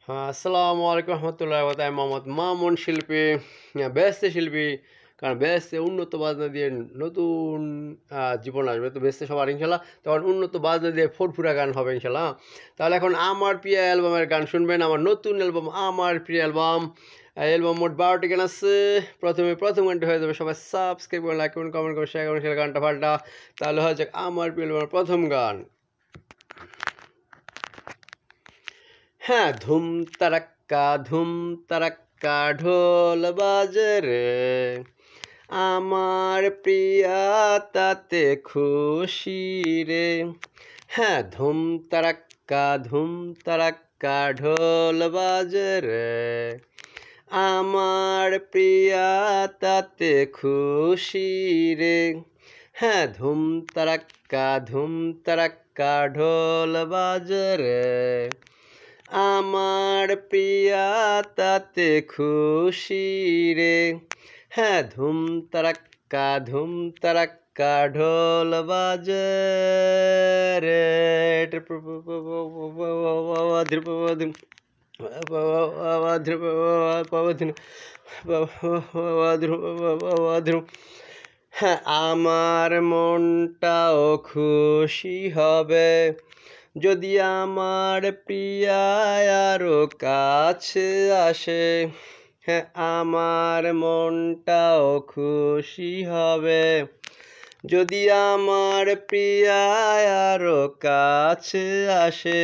হ্যাঁ, আসসালামু আলাইকুম রহমতুল্লাহ আমি মোহাম্মদ মামুন শিল্পী, বেহেশতে শিল্পী। কারণ বেহেশতে উন্নত বাজনা দিয়ে নতুন জীবন আসবে। তো বেহেশতে সবার ইনশাল্লাহ তখন উন্নত বাজনা দিয়ে ফুরফুরা গান হবে ইনশাল্লাহ। তাহলে এখন আমার প্রিয় অ্যালবামের গান শুনবেন। আমার নতুন অ্যালবাম আমার প্রিয় অ্যালবাম। অ্যালবাম মোট 12টি গান আছে। প্রথম গানটি হয়ে যাবে, সবাই সাবস্ক্রাইব করুন, লাইক করুন, কমেন্ট করুন, শেয়ার করুন, সেটা গানটা ফাল্টা। তাহলে হয়ে যাক আমার প্রিয় অ্যালবামের প্রথম গান। হ্যাঁ, ধুম তারাক্কা ঢোল বাজে রে, আমার প্রিয়া তাতে খুশি রে। হ্যাঁ, ধুম তারাক্কা ঢোল বাজে রে, আমার প্রিয়া তাতে খুশি রে। হ্যাঁ, ধুম তারাক্কা ঢোল বাজে রে, আমার প্রিয়া তাতে খুশি রে। হ্যাঁ, ধুম তারাক্কা ঢোল বাজে রে। হ্যাঁ, আমার মনটাও খুশি হবে যদি আমার প্রিয়া আরো কাছে আসে। হ্যাঁ, আমার মনটাও খুশি হবে যদি আমার প্রিয়া আরো কাছে আসে।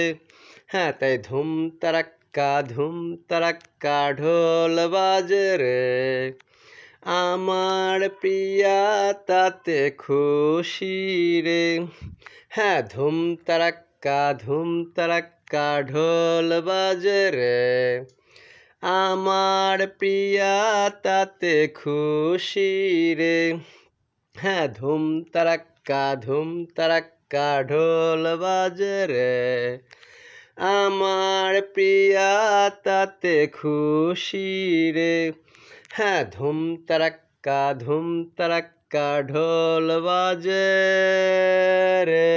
হ্যাঁ, তাই ধুম তারাক্কা ঢোল বাজে রে, আমার প্রিয়া তাতে খুশি রে। হ্যাঁ, ধুম তারাক্কা ঢোল বাজে রে, আমার প্রিয়া তাতে খুশি রে। হ্যাঁ, ধুম তারাক্কা ঢোল বাজে রে, আমার প্রিয়া তাতে খুশি রে। হ্যাঁ, ধুম তারাক্কা ঢোল বাজে রে।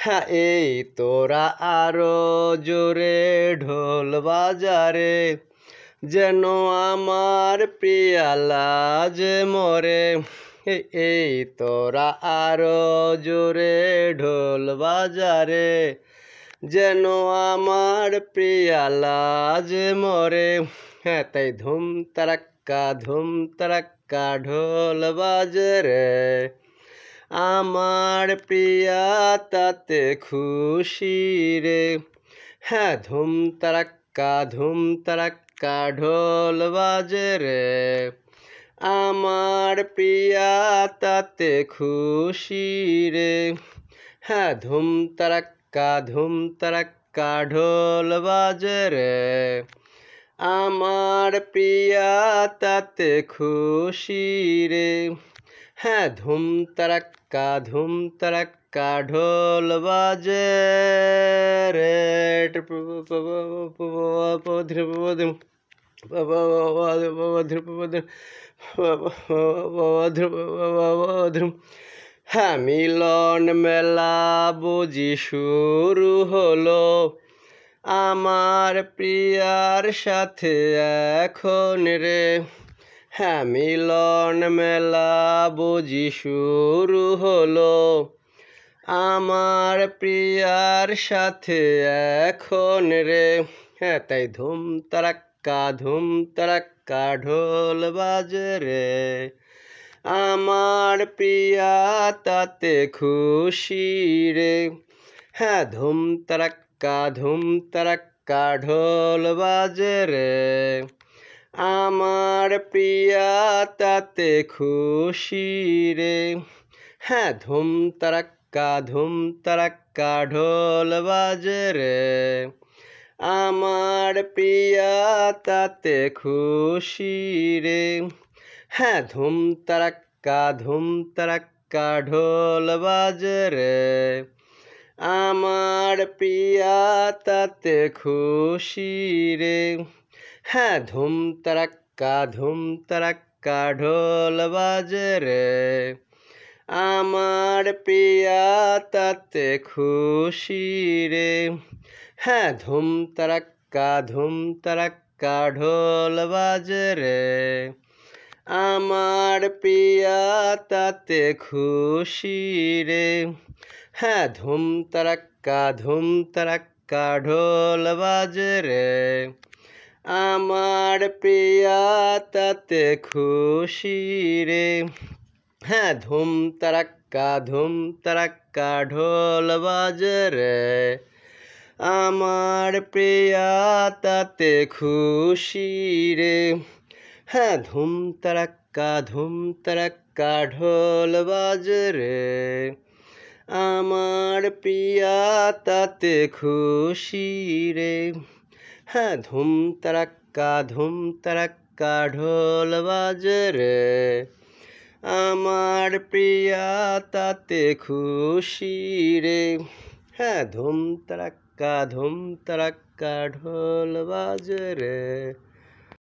হ্যাঁ, এই তোরা আরো জোরে ঢোল বাজারে, যেন আমার প্রিয়া লাজ মরে। এই তোরা আরো জোরে ঢোল বাজারে, যেন আমার প্রিয়া লাজ মরে। হ্যাঁ, তাই ধুম তারাক্কা ঢোল বাজে রে, আমার প্রিয়া তাতে খুশি রে। হ্যাঁ, ধুম তারাক্কা ঢোল বাজে রে, আমার প্রিয়া তাতে খুশি রে। হ্যাঁ, ধুম তারাক্কা ঢোল বাজে রে, আমার প্রিয়া তাতে খুশি রে। হ্যাঁ, ধুম তারাক্কা ঢোল বাজে রে। হ্যাঁ, মিলন মেলা বুঝি শুরু হলো আমার প্রিয়ার সাথে এখন রে। হ্যাঁ, মিলন মেলা বুঝি শুরু হলো আমার প্রিয়ার সাথে এখন রে। হ্যাঁ, তাই ধুম তারাক্কা ঢোল বাজে রে, আমার প্রিয়া তাতে খুশি রে। হ্যাঁ, ধুম তারাক্কা ঢোল বাজে রে, আমার প্রিয়া তাতে খুশি রে। হ্যাঁ, ধুম তারাক্কা ঢোল বাজে রে, আমার প্রিয়া তাতে খুশি রে। হ্যাঁ, ধুম তারাক্কা ঢোল বাজে রে, আমার প্রিয়া তাতে খুশি রে। হ্যাঁ, ধুম তারাক্কা তারাক্কা ঢোল বাজে রে। আমার প্রিয়া তাতে খুশি রে। হ্যাঁ ধুম তারাক্কা ঢোল বাজে রে। আমার প্রিয়া তাতে খুশি রে। হ্যাঁ ধুম তারাক্কা ঢোল বাজে রে। আমার প্রিয়া তাতে খুশি রে। হ্যাঁ ধুম তারাক্কা ঢোল বাজে রে। আমার প্রিয়া তাতে খুশি রে। হ্যাঁ ধুম তারাক্কা ঢোল বাজে রে। আমার প্রিয়া তাতে খুশি রে। হ্যাঁ ধুম তারাক্কা ঢোল বাজে রে। আমার প্রিয়া তাতে খুশি রে। হ্যাঁ ধুম তারাক্কা ঢোল বাজে রে।